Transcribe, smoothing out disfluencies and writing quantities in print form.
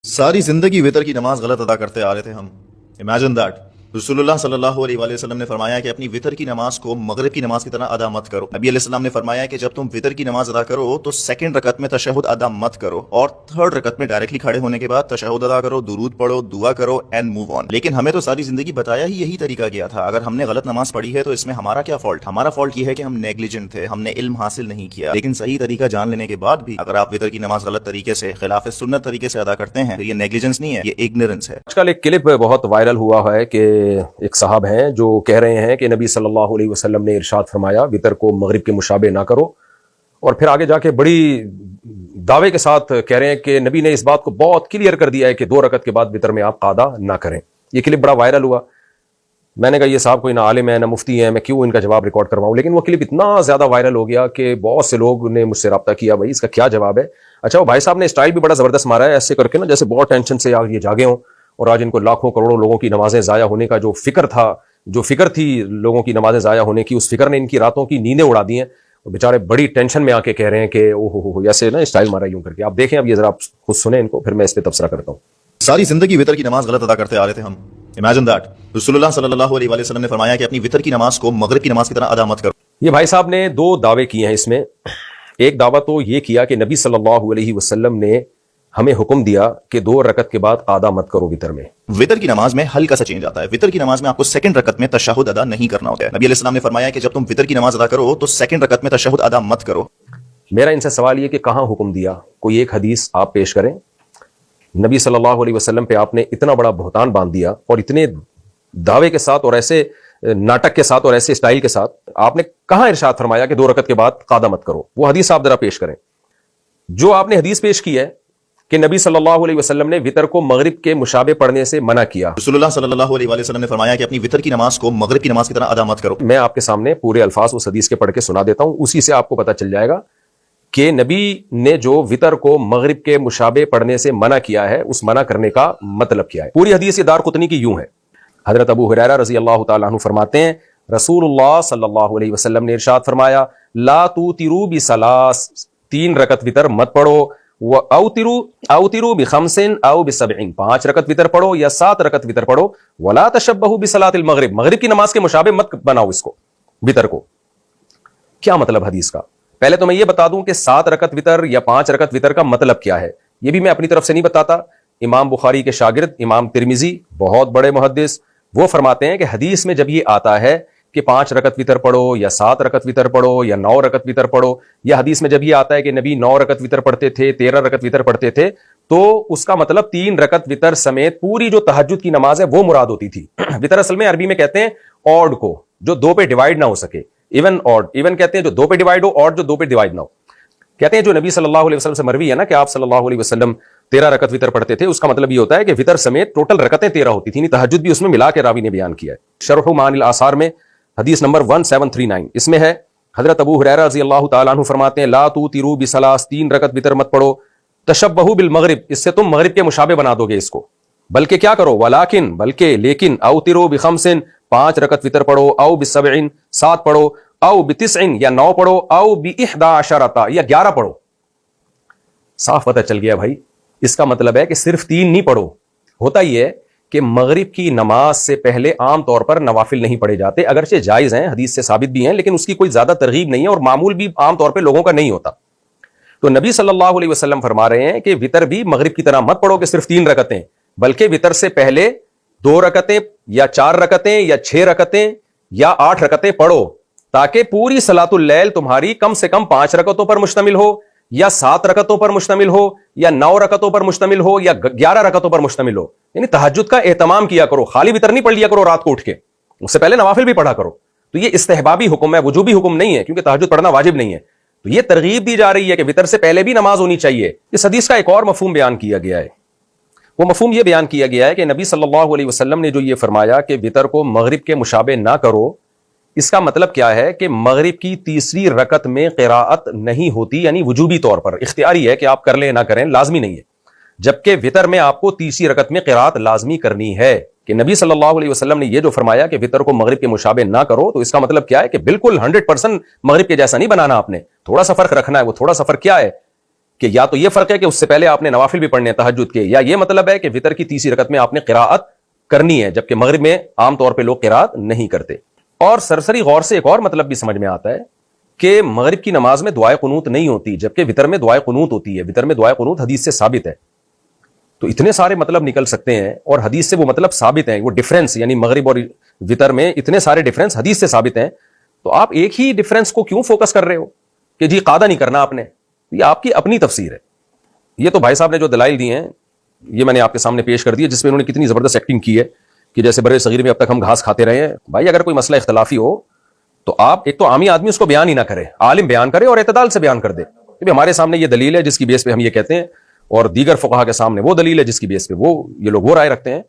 सारी जिंदगी वितर की नमाज गलत अदा करते आ रहे थे हम। इमेजिन दैट रसूलुल्लाह सल्लल्लाहु अलैहि वसल्लम ने फरमाया कि अपनी वितर की नमाज को मगरिब की नमाज की तरह अदा मत करो। नबी अलैहि सलाम ने फरमाया कि जब तुम वितर की नमाज अदा करो तो सेकंड रकत में तशहुद अदा मत करो और थर्ड रकत में डायरेक्टली खड़े होने के बाद तशहुद अदा करो, दुरूद पढ़ो, दुआ करो एंड मूव ऑन। लेकिन हमें तो सारी जिंदगी बताया ही यही तरीका गया था। अगर हमने गलत नमाज पढ़ी है तो इसमें हमारा क्या फॉल्ट? हमारा फॉल्ट ये है कि हम नेग्लिजेंट थे, हमने इल्म हासिल नहीं किया। लेकिन सही तरीका जान लेने के बाद भी अगर आप वितर की नमाज गलत तरीके से, खिलाफ सुन्नत तरीके से अदा करते हैं तो ये नेग्लिजेंस नहीं है, ये इग्नोरेंस है। आजकल एक क्लिप बहुत वायरल हुआ है कि एक साहब हैं जो कह रहे हैं कि नबी सल्लल्लाहु अलैहि वसल्लम ने इरशाद फरमाया वितर को मगरिब के मुशाबे ना करो, और फिर आगे जाके बड़ी दावे के साथ कह रहे हैं कि नबी ने इस बात को बहुत क्लियर कर दिया है कि 2 रकत के बाद वितर में आप कादा ना करें। ये क्लिप बड़ा वायरल हुआ। मैंने कहा ये साहब कोई ना आलिम है ना मुफ्ती है, मैं क्यों इनका जवाब रिकॉर्ड करवाऊं। लेकिन वो क्लिप इतना ज्यादा वायरल हो गया कि बहुत से लोग ने मुझसे रब्ता किया, भाई इसका क्या जवाब है। अच्छा, वो भाई साहब ने स्टाइल भी बड़ा जबरदस्त मारा है, ऐसे करके ना जैसे बहुत टेंशन से ये जागे हों और आज इनको लाखों करोड़ों लोगों की नमाजें जाया होने का जो फिक्र थी लोगों की नमाजें जाया होने की, उस फिक्र ने इनकी रातों की नींदें उड़ा दी हैं। और बेचारे बड़ी टेंशन में आके कह रहे हैं कि ओहो ऐसे ना स्टाइल मारा यूं करके। आप देखें, अब ये जरा आप खुद सुने इनको, फिर मैं इस पे तबसरा करता हूँ। सारी जिंदगी वितर की नमाज गलत अदा करते आ रहे थे हम। इमेजिन दैट रसूलुल्लाह सल्लल्लाहु अलैहि वसल्लम ने फरमाया कि अपनी वितर की नमाज को मगरिब की नमाज की तरह अदा मत करो। ये भाई साहब ने 2 दावे किए हैं इसमें। एक दावा तो ये किया कि नबी सल्लल्लाहु अलैहि वसल्लम ने हमें हुक्म दिया कि 2 रकत के बाद आधा मत करो वितर में। वितर की नमाज में हल्का सा चेंज आता है। वितर की नमाज में आपको सेकंड रकत में तशहुद अदा नहीं करना होता है। नबी अलैहि सलाम ने फरमाया कि जब तुम वितर की नमाज अदा करो तो सेकंड रकत में तशहुद अदा मत करो। मेरा इनसे सवाल ये कि कहां हुक्म दिया, कोई एक हदीस आप पेश करें। नबी सल्लल्लाहु अलैहि वसल्लम पे आपने इतना बड़ा बुहतान बांध दिया और इतने दावे के साथ और ऐसे नाटक के साथ और ऐसे स्टाइल के साथ आपने कहां इरशाद फरमाया कि 2 रकत के बाद कादा मत करो। वो हदीस आप जरा पेश करें। जो आपने हदीस पेश की है कि नबी सल्लल्लाहु अलैहि वसल्लम ने वितर को मगरिब के मुशाबे पढ़ने से मना किया। रसूलुल्लाह सल्लल्लाहु अलैहि वसल्लम ने फरमाया कि अपनी वितर की नमाज को मगरिब की नमाज की तरह अदा मत करो। मैं आपके सामने पूरे अल्फाज उस हदीस के पढ़ के सुना देता हूं, उसी से आपको पता चल जाएगा कि नबी ने जो वितर को मगरिब के मुशाबे पढ़ने से मना किया है, उस मना करने का मतलब क्या है। पूरी हदीस दारकुतनी की यूं है। हजरत अबू हुरैरा रजी अल्लाह तआला अन्हु फरमाते हैं रसूलुल्लाह सल्लल्लाहु अलैहि वसल्लम ने इरशाद फरमाया ला तुतिरू बिसलास, 3 रकत वितर मत पढ़ो, व औतिरू बिखमसिन औ बिसबईन, 5 रकत वितर पढ़ो या 7 रकत वितर पढ़ो, वला तशब्बहु बिसलातिल मगरिब, मगरिब की नमाज के मुशाबे मत बनाओ इसको वितर को। क्या मतलब हदीस का? पहले तो मैं ये बता दूं कि 7 रकत वितर या 5 रकत वितर का मतलब क्या है, ये भी मैं अपनी तरफ से नहीं बताता। इमाम बुखारी के शागिर्द इमाम तिरमिजी, बहुत बड़े मुहद्दिस, वो फरमाते हैं कि हदीस में जब ये आता है कि 5 रकत वितर पढ़ो या 7 रकत वितर पढ़ो या 9 रकत वितर पढ़ो, या हदीस में जब ये आता है कि नबी 9 रकत वितर पढ़ते थे, 13 रकत वितर पढ़ते थे, तो उसका मतलब 3 रकत वितर समेत पूरी जो तहज्जुद की नमाज है वो मुराद होती थी। वितर असल में अरबी में कहते हैं ऑड को, जो 2 पे डिवाइड ना हो सके। इवन ऑड, इवन कहते हैं जो 2 पे डिवाइड हो, ऑड जो 2 पे डिवाइड ना हो। कहते हैं जो नबी सल्लल्लाहु अलैहि वसल्लम से मरवी है ना कि आप सल्लल्लाहु अलैहि वसल्लम 13 रकत वितर पढ़ते थे, उसका मतलब ये होता है कि वितर समेत टोटल रकतें 13 होती थी, तहज्जुद भी उसमें मिला के रावी ने बयान किया है। शरह मानिल आसार में हदीस नंबर 1739 इसमें है, हजरत अबू हुरैरा रज़ी अल्लाह तआला अन्हु फरमाते हैं ला तुतिरू बिसलास, 3 रकत वितर मत पढ़ो, तशब्बहु बिल मगरिब, इससे तुम मगरिब के मुशाबे बना दोगे इसको। बल्कि क्या करो, वलाकिन, बल्कि, लेकिन, औतिरू बिखमसिन, 5 रकत वितर पढ़ो, औ बिसबईन, 7 पढ़ो, औ बितिस्इन या 9 पढ़ो, औ बिइहदा अशरता या 11 पढ़ो। साफ पता चल गया भाई, इसका मतलब है कि सिर्फ 3 नहीं पढ़ो। होता ही है कि मगरिब की नमाज से पहले आम तौर पर नवाफिल नहीं पढ़े जाते, अगरचे जायज हैं, हदीस से साबित भी हैं, लेकिन उसकी कोई ज्यादा तरगीब नहीं है और मामूल भी आम तौर पे लोगों का नहीं होता। तो नबी सल्लल्लाहु अलैहि वसल्लम फरमा रहे हैं कि वितर भी मगरिब की तरह मत पढ़ो कि सिर्फ 3 रकतें, बल्कि वितर से पहले 2 रकतें या 4 रकतें या 6 रकतें या 8 रकतें पढ़ो, ताकि पूरी सलातुल लैल तुम्हारी कम से कम 5 रकतों पर मुश्तमिल हो या 7 रकतों पर मुश्तमिल हो या 9 रकतों पर मुश्तमिल हो या 11 रकतों पर मुश्तमिल हो। यानी तहज्जुद का एहतमाम किया करो, खाली वितर नहीं पढ़ लिया करो रात को उठ के, उससे पहले नवाफिल भी पढ़ा करो। तो ये इस्तेहबाबी हुक्म है, वुजूबी हुक्म नहीं है, क्योंकि तहज्जुद पढ़ना वाजिब नहीं है। तो ये तरगीब दी जा रही है कि वितर से पहले भी नमाज होनी चाहिए। इस हदीस का एक और मफहूम बयान किया गया है। वो मफहूम ये बयान किया गया है कि नबी सल्लल्लाहु अलैहि वसल्लम ने जो ये फरमाया कि वितर को मगरिब के मुशाबे ना करो, इसका मतलब क्या है कि मगरिब की तीसरी रकत में क़िराअत नहीं होती, यानी वजूबी तौर पर इख्तियारी है कि आप कर लें ना करें, लाजमी नहीं है। जबकि वितर में आपको तीसरी रकत में क़िराअत लाजमी करनी है। कि नबी सल्लल्लाहु अलैहि वसल्लम ने ये जो फरमाया कि वितर को मगरिब के मुशाबे ना करो, तो इसका मतलब क्या है कि बिल्कुल 100% मगरिब के जैसा नहीं बनाना आपने, थोड़ा सा फर्क रखना है। वो थोड़ा सा फर्क क्या है کہ یا تو یہ فرق ہے کہ اس سے پہلے آپ نے نوافل بھی پڑھنے تہجد کے, یا یہ مطلب ہے کہ وطر کی تیسری رکعت میں آپ نے قراءت کرنی ہے, جبکہ مغرب میں عام طور پہ لوگ قراءت نہیں کرتے. اور سرسری غور سے ایک اور مطلب بھی سمجھ میں آتا ہے کہ مغرب کی نماز میں دعائے قنوت نہیں ہوتی, جبکہ وطر میں دعائے قنوت ہوتی ہے. وطر میں دعائے قنوت حدیث سے ثابت ہے. تو اتنے سارے مطلب نکل سکتے ہیں, اور حدیث سے وہ مطلب ثابت ہیں, وہ ڈفرینس یعنی مغرب اور وطر میں اتنے سارے ڈفرینس حدیث سے ثابت ہیں. تو آپ ایک ہی ڈفرینس کو کیوں فوکس کر رہے ہو کہ جی قاعدہ نہیں کرنا آپ نے؟ یہ آپ کی اپنی تفسیر ہے. یہ تو بھائی صاحب نے جو دلائل دی ہیں یہ میں نے آپ کے سامنے پیش کر دی ہے, جس میں انہوں نے کتنی زبردست ایکٹنگ کی ہے کہ جیسے برے صغیر میں اب تک ہم گھاس کھاتے رہے ہیں. بھائی اگر کوئی مسئلہ اختلافی ہو تو آپ ایک تو عامی آدمی اس کو بیان ہی نہ کرے, عالم بیان کرے اور اعتدال سے بیان کر دے کہ ہمارے سامنے یہ دلیل ہے جس کی بیس پہ ہم یہ کہتے ہیں, اور دیگر فقہا کے سامنے وہ دلیل ہے جس کی بیس پہ یہ لوگ وہ رائے رکھتے ہیں.